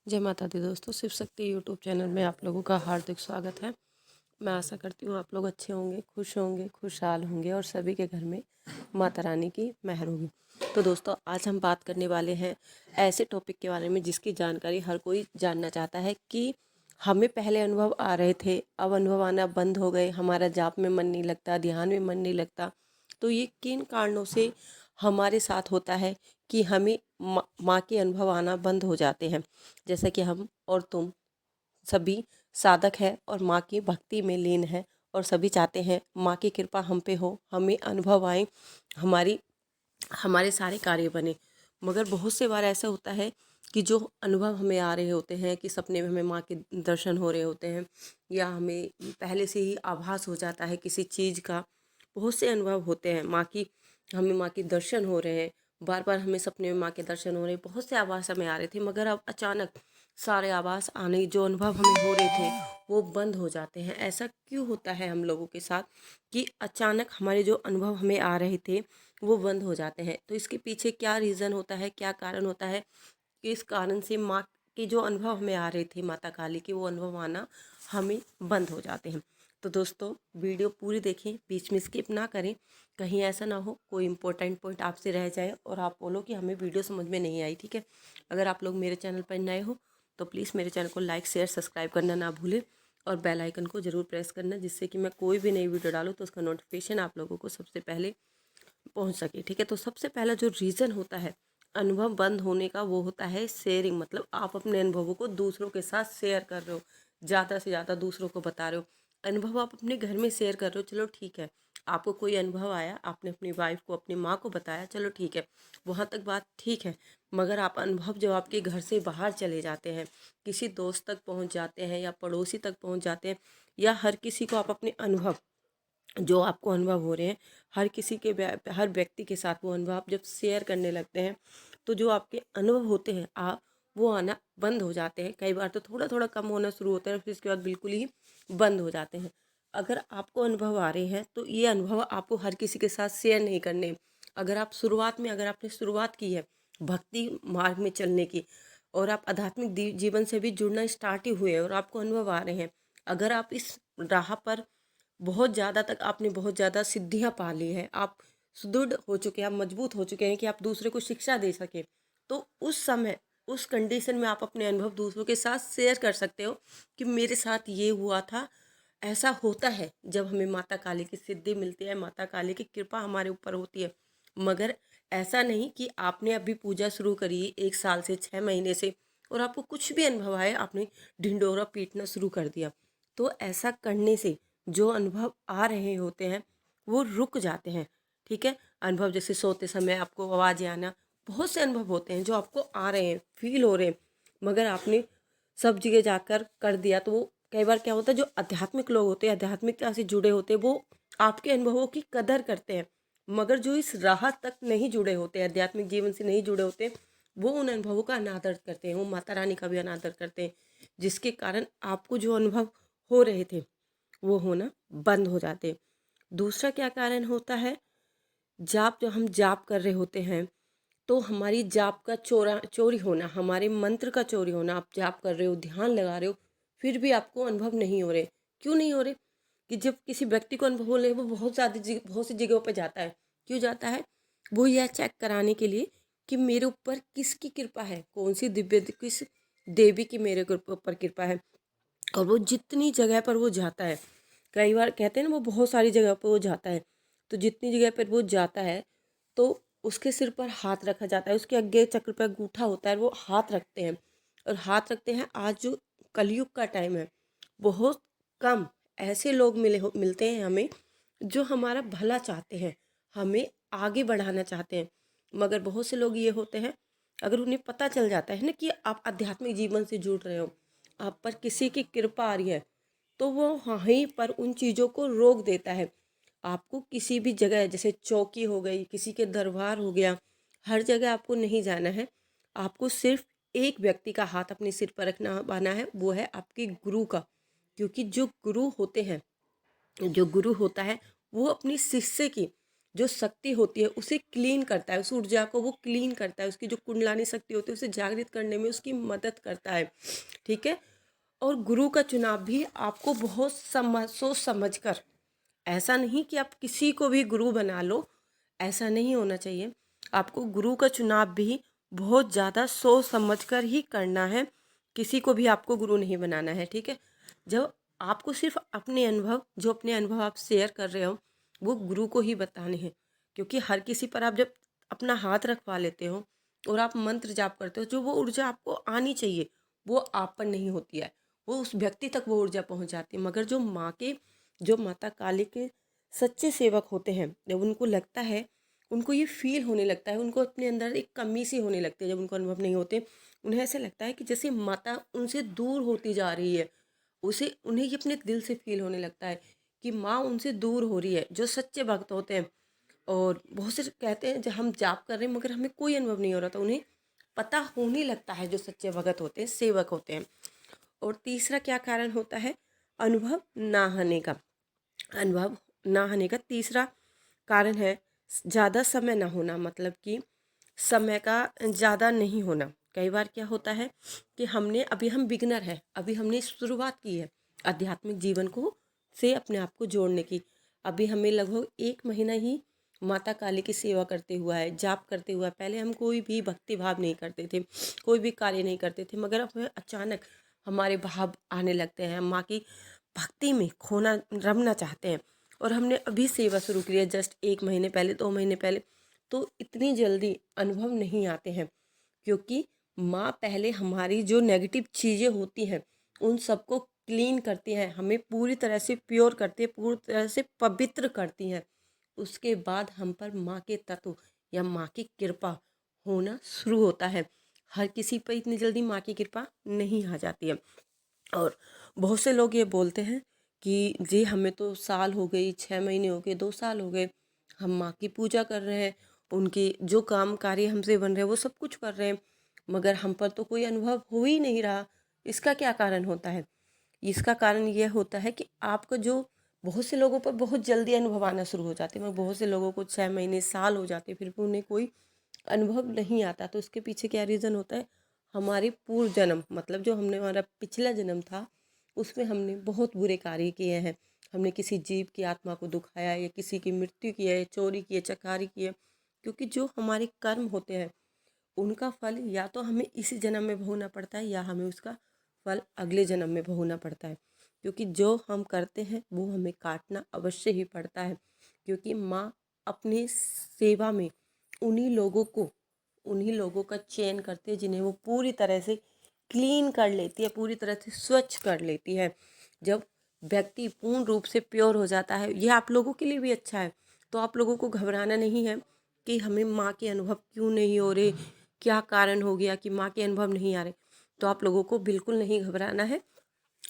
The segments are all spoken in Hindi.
जय माता दी दोस्तों, शिव शक्ति यूट्यूब चैनल में आप लोगों का हार्दिक स्वागत है। मैं आशा करती हूँ आप लोग अच्छे होंगे, खुशहाल होंगे और सभी के घर में माता रानी की मेहर होगी। तो दोस्तों, आज हम बात करने वाले हैं ऐसे टॉपिक के बारे में जिसकी जानकारी हर कोई जानना चाहता है कि हमें पहले अनुभव आ रहे थे, अब अनुभव आना बंद हो गए, हमारा जाप में मन नहीं लगता, ध्यान में मन नहीं लगता। तो ये किन कारणों से हमारे साथ होता है कि हमें माँ के अनुभव आना बंद हो जाते हैं। जैसा कि हम और तुम सभी साधक है और माँ की भक्ति में लीन है और सभी चाहते हैं माँ की कृपा हम पे हो, हमें अनुभव आए, हमारी हमारे सारे कार्य बने। मगर बहुत से बार ऐसा होता है कि जो अनुभव हमें आ रहे होते हैं कि सपने में हमें माँ के दर्शन हो रहे होते हैं या हमें पहले से ही आभास हो जाता है किसी चीज़ का। बहुत से अनुभव होते हैं हमें माँ के दर्शन हो रहे हैं, बार बार हमें सपने में माँ के दर्शन हो रहे हैं, बहुत से आभास हमें आ रहे थे। मगर अब अचानक सारे आभास आने, जो अनुभव हमें हो रहे थे वो बंद हो जाते हैं। ऐसा क्यों होता है हम लोगों के साथ कि अचानक हमारे जो अनुभव हमें आ रहे थे वो बंद हो जाते हैं? तो इसके पीछे क्या रीज़न होता है, क्या कारण होता है कि इस कारण से माँ के जो अनुभव हमें आ रहे थे, माता काली के, वो अनुभव आना हमें बंद हो जाते हैं? तो दोस्तों, वीडियो पूरी देखें, बीच में स्किप ना करें। कहीं ऐसा ना हो कोई इंपॉर्टेंट पॉइंट आपसे रह जाए और आप बोलो कि हमें वीडियो समझ में नहीं आई। ठीक है? अगर आप लोग मेरे चैनल पर नए हो तो प्लीज़ मेरे चैनल को लाइक, शेयर, सब्सक्राइब करना ना भूलें और बेल आइकन को ज़रूर प्रेस करना, जिससे कि मैं कोई भी नई वीडियो डालूँ तो उसका नोटिफिकेशन आप लोगों को सबसे पहले पहुंच सके। ठीक है? तो सबसे पहला जो रीज़न होता है अनुभव बंद होने का, वो होता है शेयरिंग। मतलब आप अपने अनुभवों को दूसरों के साथ शेयर कर रहे हो, ज़्यादा से ज़्यादा दूसरों को बता रहे हो। अनुभव आप अपने घर में शेयर कर रहे हो, चलो ठीक है। आपको कोई अनुभव आया, आपने अपनी वाइफ को, अपनी माँ को बताया, चलो ठीक है, वहाँ तक बात ठीक है। मगर आप अनुभव जब आपके घर से बाहर चले जाते हैं, किसी दोस्त तक पहुँच जाते हैं या पड़ोसी तक पहुँच जाते हैं, या हर किसी को आप अपने अनुभव, जो आपको अनुभव हो रहे हैं, हर व्यक्ति के साथ वो अनुभव आप जब शेयर करने लगते हैं, तो जो आपके अनुभव होते हैं वो आना बंद हो जाते हैं। कई बार तो थोड़ा थोड़ा कम होना शुरू होता है, फिर इसके बाद बिल्कुल ही बंद हो जाते हैं। अगर आपको अनुभव आ रहे हैं तो ये अनुभव आपको हर किसी के साथ शेयर नहीं करने। अगर आपने शुरुआत की है भक्ति मार्ग में चलने की, और आप आध्यात्मिक जीवन से भी जुड़ना स्टार्ट ही हुए हैं और आपको अनुभव आ रहे हैं, अगर आप इस राह पर आपने बहुत ज़्यादा सिद्धियां पा ली है, आप सुदृढ़ हो चुके हैं, आप मजबूत हो चुके हैं कि आप दूसरे को शिक्षा दे सके, तो उस समय, उस कंडीशन में आप अपने अनुभव दूसरों के साथ शेयर कर सकते हो कि मेरे साथ ये हुआ था। ऐसा होता है जब हमें माता काली की सिद्धि मिलती है, माता काली की कृपा हमारे ऊपर होती है। मगर ऐसा नहीं कि आपने अभी पूजा शुरू करी 1 साल से, 6 महीने से, और आपको कुछ भी अनुभव आए आपने ढिंडोरा पीटना शुरू कर दिया। तो ऐसा करने से जो अनुभव आ रहे होते हैं वो रुक जाते हैं। ठीक है? अनुभव जैसे सोते समय आपको आवाज़ें आना, बहुत से अनुभव होते हैं जो आपको आ रहे हैं, फील हो रहे हैं, मगर आपने सब जगह जाकर कर दिया। तो वो कई बार क्या होता है, जो आध्यात्मिकता से जुड़े होते हैं, वो आपके अनुभवों की कदर करते हैं। मगर जो इस राह तक नहीं जुड़े होते, आध्यात्मिक जीवन से नहीं जुड़े होते, वो उन अनुभवों का अनादर करते हैं, वो माता रानी का भी अनादर करते हैं, जिसके कारण आपको जो अनुभव हो रहे थे वो होना बंद हो जाते। दूसरा क्या कारण होता है, जब हम जाप कर रहे होते हैं तो हमारी जाप का चोरी होना, हमारे मंत्र का चोरी होना। आप जाप कर रहे हो, ध्यान लगा रहे हो, फिर भी आपको अनुभव नहीं हो रहे। क्यों नहीं हो रहे? कि जब किसी व्यक्ति को अनुभव हो रहे, वो बहुत सी जगहों पर जाता है। क्यों जाता है? वो यह चेक कराने के लिए कि मेरे ऊपर किसकी कृपा है, कौन सी किस देवी की मेरे ऊपर कृपा है। और वो जितनी जगह पर वो जाता है, कई बार कहते हैं ना, वो बहुत सारी जगह पर वो जाता है, तो जितनी जगह पर वो जाता है तो उसके सिर पर हाथ रखा जाता है, उसके आगे चक्र पर अंगूठा होता है, वो हाथ रखते हैं और हाथ रखते हैं। आज जो कलयुग का टाइम है, बहुत कम ऐसे लोग मिलते हैं हमें जो हमारा भला चाहते हैं, हमें आगे बढ़ाना चाहते हैं। मगर बहुत से लोग ये होते हैं, अगर उन्हें पता चल जाता है ना कि आप आध्यात्मिक जीवन से जुड़ रहे हो, आप पर किसी की कृपा आ रही है, तो वो वहीं पर उन चीज़ों को रोक देता है। आपको किसी भी जगह, जैसे चौकी हो गई, किसी के दरबार हो गया, हर जगह आपको नहीं जाना है। आपको सिर्फ एक व्यक्ति का हाथ अपने सिर पर रखना पाना है, वो है आपके गुरु का। क्योंकि जो गुरु होते हैं, जो गुरु होता है, वो अपनी शिष्य की जो शक्ति होती है उसे क्लीन करता है, उस ऊर्जा को वो क्लीन करता है, उसकी जो कुंडलानी शक्ति होती है उसे जागृत करने में उसकी मदद करता है। ठीक है। और गुरु का चुनाव भी आपको बहुत सोच समझ कर, ऐसा नहीं कि आप किसी को भी गुरु बना लो, ऐसा नहीं होना चाहिए। आपको गुरु का चुनाव भी बहुत ज़्यादा सोच समझ कर ही करना है, किसी को भी आपको गुरु नहीं बनाना है। ठीक है। जब आपको सिर्फ अपने अनुभव, जो अपने अनुभव आप शेयर कर रहे हो वो गुरु को ही बताने हैं, क्योंकि हर किसी पर आप जब अपना हाथ रखवा लेते हो और आप मंत्र जाप करते हो, जो वो ऊर्जा आपको आनी चाहिए वो आप पर नहीं होती है, वो उस व्यक्ति तक वो ऊर्जा पहुंच जाती है। मगर जो माता काली के सच्चे सेवक होते हैं, जब उनको लगता है, उनको ये फील होने लगता है, उनको अपने अंदर एक कमी सी होने लगती है, जब उनको अनुभव नहीं होते, उन्हें ऐसा लगता है कि जैसे माता उनसे दूर होती जा रही है, उसे उन्हें ये अपने दिल से फील होने लगता है कि माँ उनसे दूर हो रही है। जो सच्चे भक्त होते हैं, और बहुत से कहते हैं जब हम जाप कर रहे हैं मगर हमें कोई अनुभव नहीं हो रहा, तो उन्हें पता होने लगता है, जो सच्चे भगत होते हैं, सेवक होते हैं। और तीसरा क्या कारण होता है अनुभव ना आने का? अनुभव ना आने का तीसरा कारण है ज़्यादा समय ना होना, मतलब कि समय का ज़्यादा नहीं होना। कई बार क्या होता है कि हम बिगनर है, अभी हमने शुरुआत की है आध्यात्मिक जीवन को से अपने आप को जोड़ने की। अभी हमें लगभग 1 महीना ही माता काली की सेवा करते हुआ है, जाप करते हुआ। पहले हम कोई भी भक्ति भाव नहीं करते थे, कोई भी कार्य नहीं करते थे, मगर अब हमें अचानक हमारे भाव आने लगते हैं, माँ की भक्ति में खोना रमना चाहते हैं। और हमने अभी सेवा शुरू की है, जस्ट 1 महीने पहले, 2 महीने पहले, तो इतनी जल्दी अनुभव नहीं आते हैं, क्योंकि माँ पहले हमारी जो नेगेटिव चीज़ें होती हैं उन सबको क्लीन करती हैं, हमें पूरी तरह से प्योर करती है, पूरी तरह से पवित्र करती हैं। उसके बाद हम पर माँ के तत्व या माँ की कृपा होना शुरू होता है। हर किसी पर इतनी जल्दी माँ की कृपा नहीं आ जाती है। और बहुत से लोग ये बोलते हैं कि जी हमें तो साल हो गई, 6 महीने हो गए, 2 साल हो गए, हम माँ की पूजा कर रहे हैं, उनके जो काम कार्य हमसे बन रहे हैं वो सब कुछ कर रहे हैं, मगर हम पर तो कोई अनुभव हो ही नहीं रहा। इसका क्या कारण होता है? इसका कारण यह होता है कि आपका जो, बहुत से लोगों पर बहुत जल्दी अनुभव आना शुरू हो जाते हैं, मगर बहुत से लोगों को 6 महीने, साल हो जाते हैं, फिर भी उन्हें कोई अनुभव नहीं आता। तो इसके पीछे क्या रीज़न होता है? हमारे पूर्व जन्म, मतलब जो हमने, हमारा पिछला जन्म था उसमें हमने बहुत बुरे कार्य किए हैं। हमने किसी जीव की आत्मा को दुखाया, या किसी की मृत्यु की है, चोरी की है, चकारी की है। क्योंकि जो हमारे कर्म होते हैं उनका फल या तो हमें इसी जन्म में भोगना पड़ता है, या हमें उसका फल अगले जन्म में भोगना पड़ता है। क्योंकि जो हम करते हैं वो हमें काटना अवश्य ही पड़ता है। क्योंकि माँ अपनी सेवा में उन्हीं लोगों का चयन करती है जिन्हें वो पूरी तरह से क्लीन कर लेती है, पूरी तरह से स्वच्छ कर लेती है। जब व्यक्ति पूर्ण रूप से प्योर हो जाता है, ये आप लोगों के लिए भी अच्छा है, तो आप लोगों को घबराना नहीं है कि हमें माँ के अनुभव क्यों नहीं हो रहे, क्या कारण हो गया कि माँ के अनुभव नहीं आ रहे। तो आप लोगों को बिल्कुल नहीं घबराना है।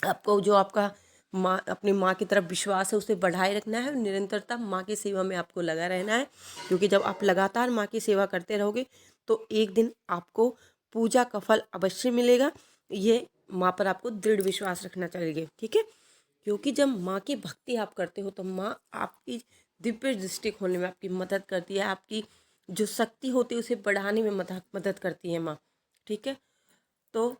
आपको जो आपका माँ, अपनी माँ की तरफ विश्वास है उसे बढ़ाए रखना है, निरंतरता माँ की सेवा में आपको लगा रहना है। क्योंकि जब आप लगातार माँ की सेवा करते रहोगे तो एक दिन आपको पूजा का फल अवश्य मिलेगा। ये माँ पर आपको दृढ़ विश्वास रखना चाहिए। ठीक है। क्योंकि जब माँ की भक्ति आप करते हो तो माँ आपकी दिव्य दृष्टि खोलने में आपकी मदद करती है, आपकी जो शक्ति होती है उसे बढ़ाने में मदद करती है माँ। ठीक है। तो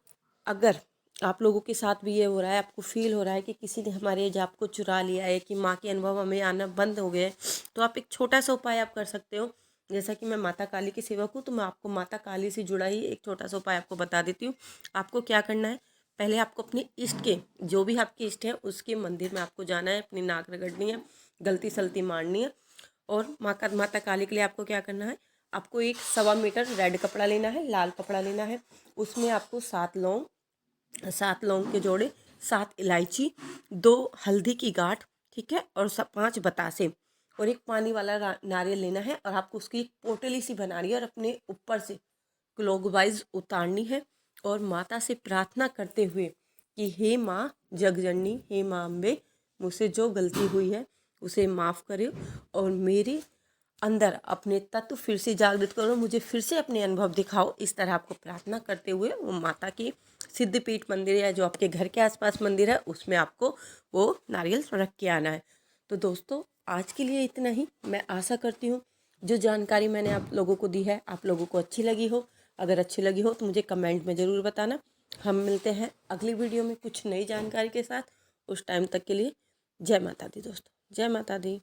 अगर आप लोगों के साथ भी ये हो रहा है, आपको फील हो रहा है कि किसी ने हमारे जाप को चुरा लिया है, कि माँ के अनुभव हमें आना बंद हो गए, तो आप एक छोटा सा उपाय आप कर सकते हो। जैसा कि मैं माता काली की सेवक हूँ तो मैं आपको माता काली से जुड़ा ही एक छोटा सा उपाय आपको बता देती हूँ। आपको क्या करना है, पहले आपको अपने इष्ट के, जो भी आपके इष्ट हैं उसके मंदिर में आपको जाना है, अपनी नाक रगड़नी है, गलती सलती मारनी है। और माता काली के लिए आपको क्या करना है, आपको एक 1.25 मीटर रेड कपड़ा लेना है, लाल कपड़ा लेना है। उसमें आपको 7 लौंग के जोड़े, 7 इलायची, 2 हल्दी की गांठ, ठीक है, और 5 बतासे, और एक पानी वाला नारियल लेना है। और आपको उसकी एक पोटली सी बनानी है और अपने ऊपर से क्लॉकवाइज उतारनी है, और माता से प्रार्थना करते हुए कि हे माँ जगजननी, हे माँ अम्बे, मुझसे जो गलती हुई है उसे माफ़ करे, और मेरे अंदर अपने तत्व फिर से जागृत करो, मुझे फिर से अपने अनुभव दिखाओ। इस तरह आपको प्रार्थना करते हुए वो माता की सिद्धपीठ मंदिर या जो आपके घर के आसपास मंदिर है उसमें आपको वो नारियल रख के आना है। तो दोस्तों, आज के लिए इतना ही। मैं आशा करती हूँ जो जानकारी मैंने आप लोगों को दी है आप लोगों को अच्छी लगी हो। अगर अच्छी लगी हो तो मुझे कमेंट में ज़रूर बताना। हम मिलते हैं अगली वीडियो में कुछ नई जानकारी के साथ। उस टाइम तक के लिए जय माता दी दोस्तों, जय माता दी।